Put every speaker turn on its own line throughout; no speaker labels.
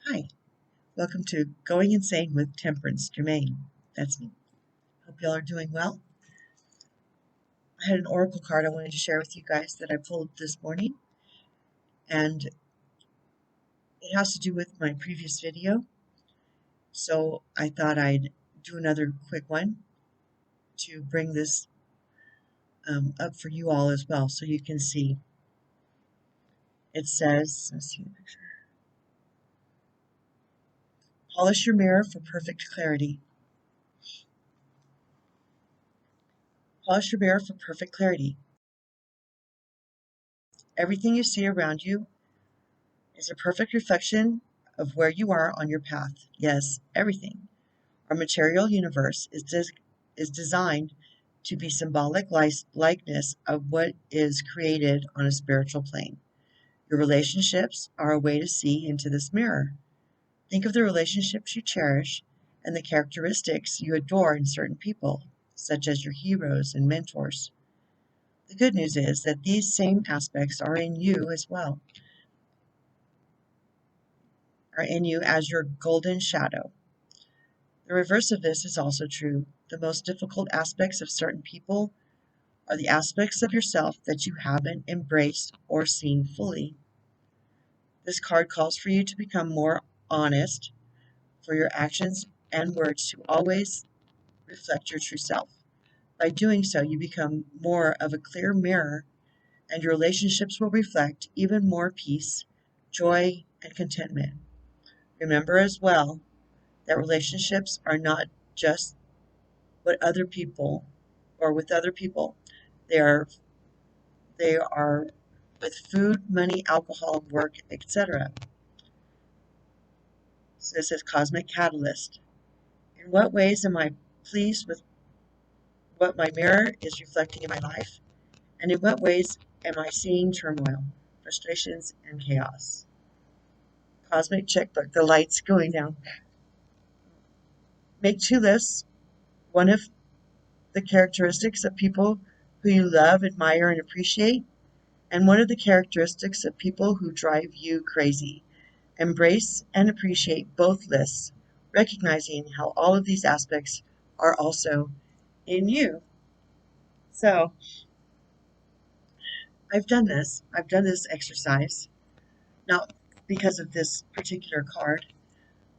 Hi, welcome to Going Insane with Temperance Germain. That's me. Hope y'all are doing well. I had an oracle card I wanted to share with you guys that I pulled this morning, and it has to do with my previous video. So I thought I'd do another quick one to bring this up for you all as well, so you can see. It says, let's see the picture. Polish your mirror for perfect clarity. Polish your mirror for perfect clarity. Everything you see around you is a perfect reflection of where you are on your path. Yes, everything. Our material universe is designed to be symbolic likeness of what is created on a spiritual plane. Your relationships are a way to see into this mirror. Think of the relationships you cherish and the characteristics you adore in certain people, such as your heroes and mentors. The good news is that these same aspects are in you as well, are in you as your golden shadow. The reverse of this is also true. The most difficult aspects of certain people are the aspects of yourself that you haven't embraced or seen fully. This card calls for you to become more honest, for your actions and words to always reflect your true self. By doing so, you become more of a clear mirror, and your relationships will reflect even more peace, joy, and contentment. Remember as well that relationships are not just what other people or with other people. They are with food, money, alcohol, work, etc. So this is cosmic catalyst. In what ways am I pleased with what my mirror is reflecting in my life? And in what ways am I seeing turmoil, frustrations, and chaos? Cosmic checkbook, the lights going down. Make 2 lists. One of the characteristics of people who you love, admire, and appreciate, and one of the characteristics of people who drive you crazy. Embrace and appreciate both lists, recognizing how all of these aspects are also in you. So, I've done this exercise, not because of this particular card,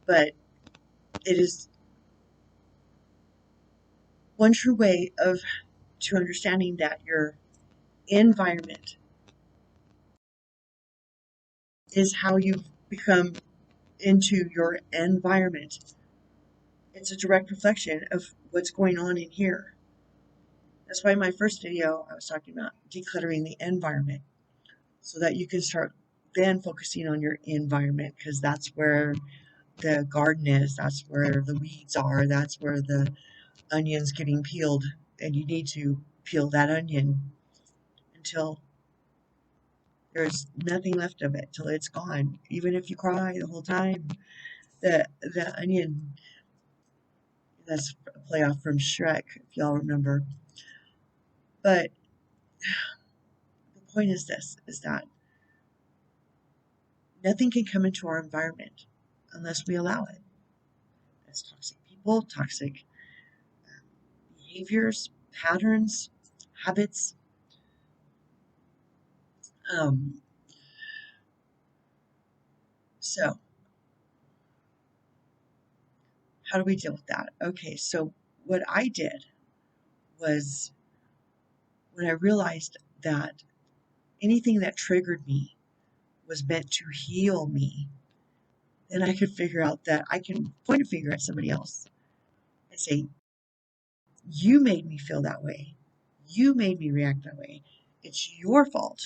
but it is one true way to understanding that your environment is how you become into your environment. It's a direct reflection of what's going on in here. That's why in my first video, I was talking about decluttering the environment so that you can start then focusing on your environment, because that's where the garden is, that's where the weeds are, that's where the onion's getting peeled, and you need to peel that onion until there's nothing left of it, till it's gone. Even if you cry the whole time, the onion, that's a play off from Shrek, if y'all remember. But the point is this, is that nothing can come into our environment unless we allow it. That's toxic people, toxic behaviors, patterns, habits. Um, so, how do we deal with that? Okay, so what I did was when I realized that anything that triggered me was meant to heal me, then I could figure out that I can point a finger at somebody else and say, you made me feel that way. You made me react that way. It's your fault.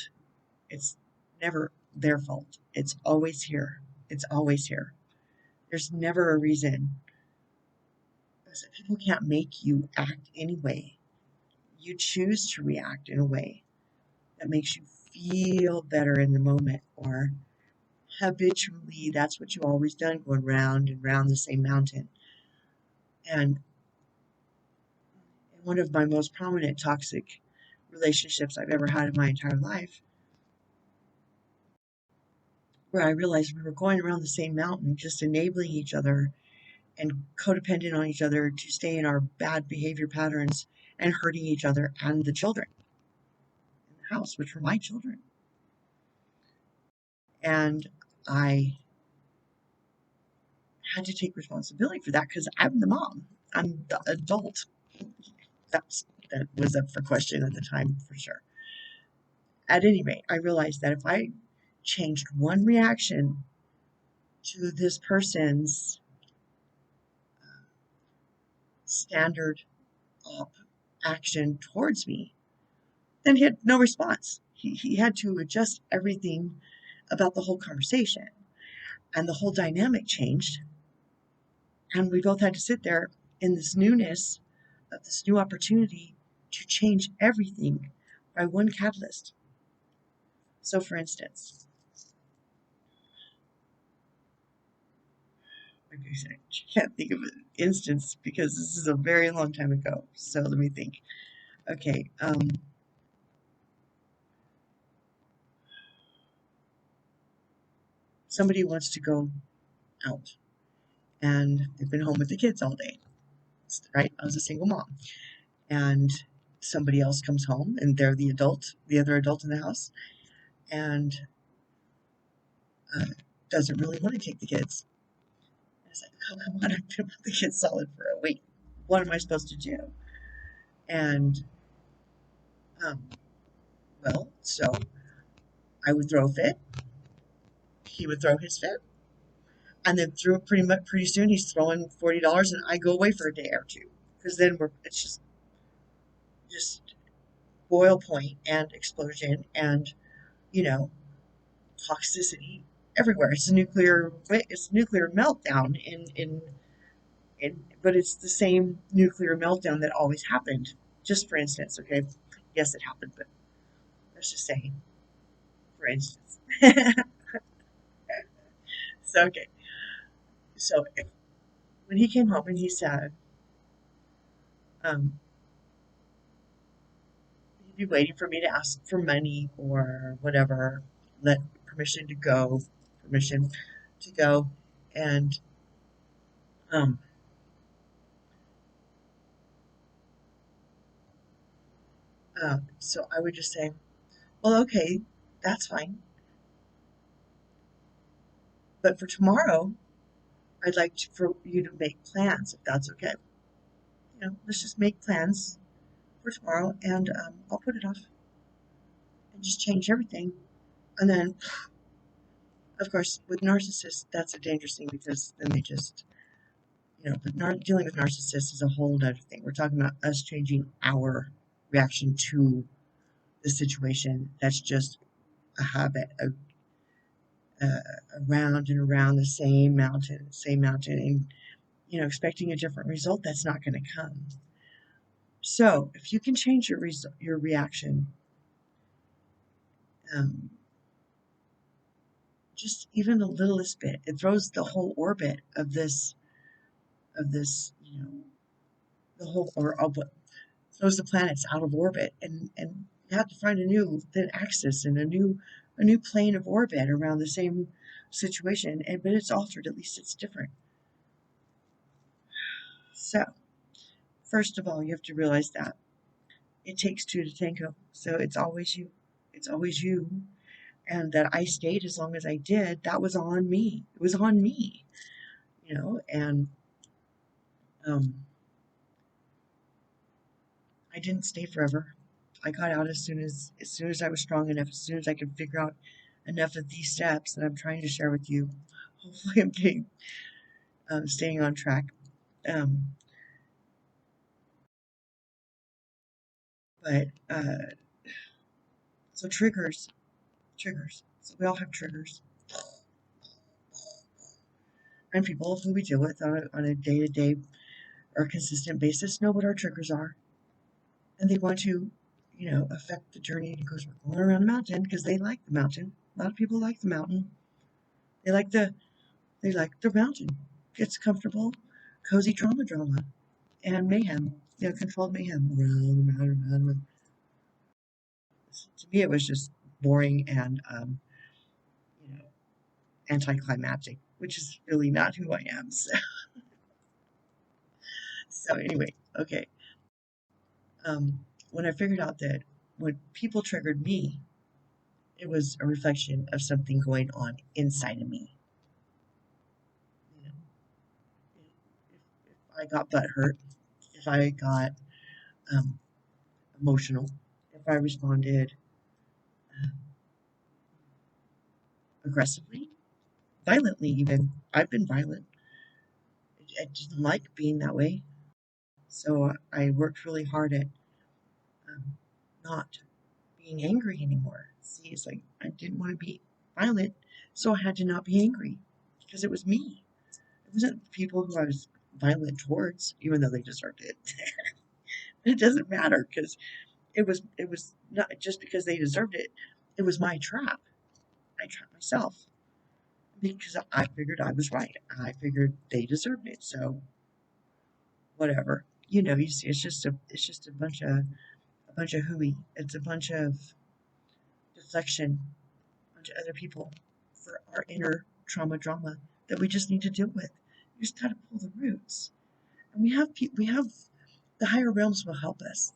It's never their fault. It's always here. It's always here. There's never a reason. Because people can't make you act anyway. You choose to react in a way that makes you feel better in the moment, or habitually that's what you've always done, going round and round the same mountain. And in one of my most prominent toxic relationships I've ever had in my entire life, where I realized we were going around the same mountain, just enabling each other and codependent on each other to stay in our bad behavior patterns and hurting each other and the children in the house, which were my children. And I had to take responsibility for that because I'm the mom. I'm the adult. That was up for question at the time, for sure. At any rate, I realized that if I changed one reaction to this person's standard op action towards me, then he had no response. He had to adjust everything about the whole conversation, and the whole dynamic changed. And we both had to sit there in this newness of this new opportunity to change everything by one catalyst. So, for instance, I can't think of an instance because this is a very long time ago. So let me think. Okay, somebody wants to go out and they've been home with the kids all day, right? I was a single mom, and somebody else comes home and they're the adult, the other adult in the house, and doesn't really want to take the kids. I was like, oh, come on, I've been with the kids solid for a week. What am I supposed to do? And, um, well, so I would throw a fit. He would throw his fit. And then through pretty soon he's throwing $40 and I go away for a day or two. Because then it's just boil point and explosion and, you know, toxicity everywhere. It's a nuclear meltdown but it's the same nuclear meltdown that always happened. Just for instance, okay, yes, it happened, but let's just say, for instance. So okay, so when he came home and he said, um, he'd be waiting for me to ask for money or whatever, let permission to go, and um, so I would just say, well, okay, that's fine. But for tomorrow, I'd like for you to make plans, if that's okay. You know, let's just make plans for tomorrow, and I'll put it off and just change everything. And then, of course, with narcissists, that's a dangerous thing because then they just, but dealing with narcissists is a whole other thing. We're talking about us changing our reaction to the situation. That's just a habit of around and around the same mountain, and expecting a different result. That's not going to come. So if you can change your reaction, um, just even the littlest bit, it throws the whole orbit of this, the whole or of what throws the planets out of orbit, and you have to find a new axis and a new plane of orbit around the same situation, but it's altered. At least it's different. So first of all, you have to realize that it takes two to tango. So it's always you. It's always you. And that I stayed as long as I did, that was on me. It was on me, and I didn't stay forever. I got out as soon as I was strong enough, as soon as I could figure out enough of these steps that I'm trying to share with you. Hopefully, I'm staying on track. Um, but so triggers. So we all have triggers, and people who we deal with on a day-to-day or consistent basis know what our triggers are, and they want to, affect the journey because we're going around the mountain because they like the mountain. A lot of people like the mountain. They like the mountain. It's comfortable, cozy drama, and mayhem. Controlled mayhem around. To me, it was just boring and, you know, anticlimactic, which is really not who I am. So anyway, okay. When I figured out that when people triggered me, it was a reflection of something going on inside of me. You know, if I got butt hurt, if I got um, emotional, if I responded aggressively, violently even. I've been violent. I didn't like being that way. So I worked really hard at um, not being angry anymore. See, it's like I didn't want to be violent, so I had to not be angry because it was me. It wasn't the people who I was violent towards, even though they deserved it. It doesn't matter because it was not just because they deserved it. It was my trap. I trapped myself because I figured I was right. I figured they deserved it. So whatever. You see, it's just a bunch of hooey. It's a bunch of deflection onto other people for our inner trauma drama that we just need to deal with. You just gotta pull the roots. And we have the higher realms will help us.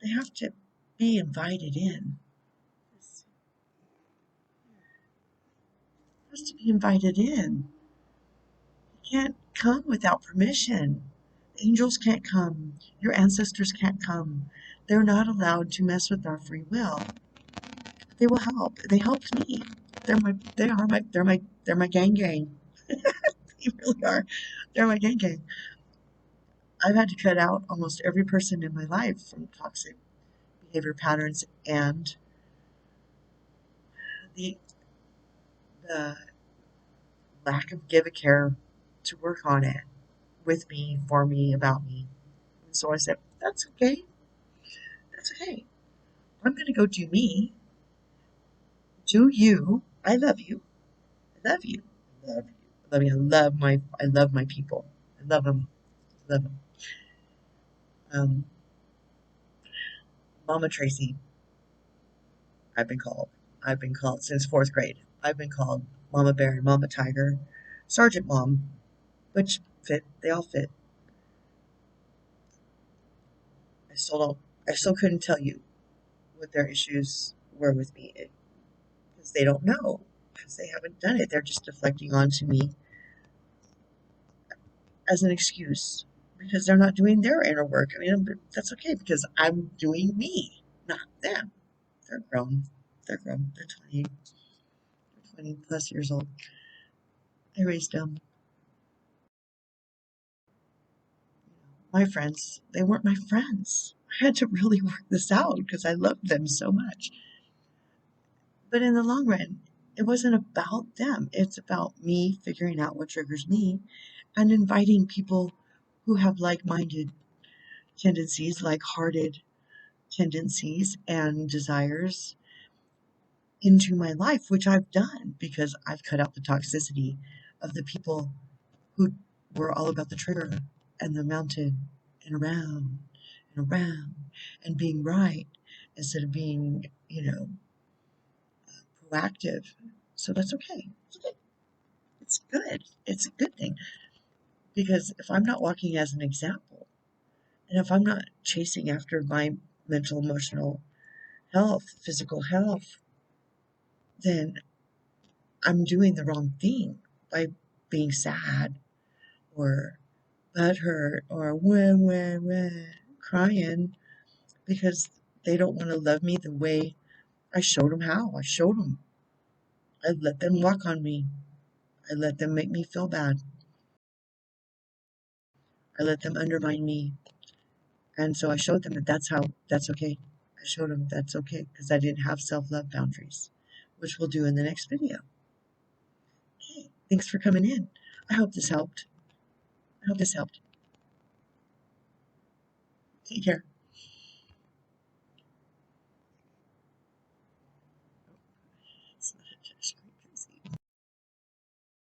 They have to be invited in. It has to be invited in. You can't come without permission. Angels can't come. Your ancestors can't come. They're not allowed to mess with our free will. They will help. They helped me. They're my gang gang. They really are. They're my gang gang. I've had to cut out almost every person in my life from toxic behavior patterns and the the lack of give a care to work on it with me, for me, about me. And so I said, that's okay. That's okay. I'm gonna go do me. Do you. I love you. I love you. I love you. I love you. I love my people. I love them. I love them. Um, Mama Tracy, I've been called. I've been called since fourth grade. I've been called Mama Bear, Mama Tiger, Sergeant Mom, which fit. They all fit. I still don't. I still couldn't tell you what their issues were with me because they don't know because they haven't done it. They're just deflecting onto me as an excuse because they're not doing their inner work. I mean, that's okay because I'm doing me, not them. They're grown. They're grown. They're 20 plus years old. I raised them. My friends, they weren't my friends. I had to really work this out because I loved them so much. But in the long run, it wasn't about them. It's about me figuring out what triggers me and inviting people who have like minded tendencies, like hearted tendencies and desires into my life, which I've done because I've cut out the toxicity of the people who were all about the trigger and the mountain and around and around and being right instead of being, proactive. So that's okay. It's okay. It's good. It's a good thing because if I'm not walking as an example and if I'm not chasing after my mental, emotional health, physical health, then I'm doing the wrong thing by being sad or butthurt or crying because they don't want to love me the way I showed them how. I showed them. I let them walk on me. I let them make me feel bad. I let them undermine me. And so I showed them that that's okay. I showed them that's okay because I didn't have self-love boundaries, which we'll do in the next video. Okay, thanks for coming in. I hope this helped. I hope this helped. Take care.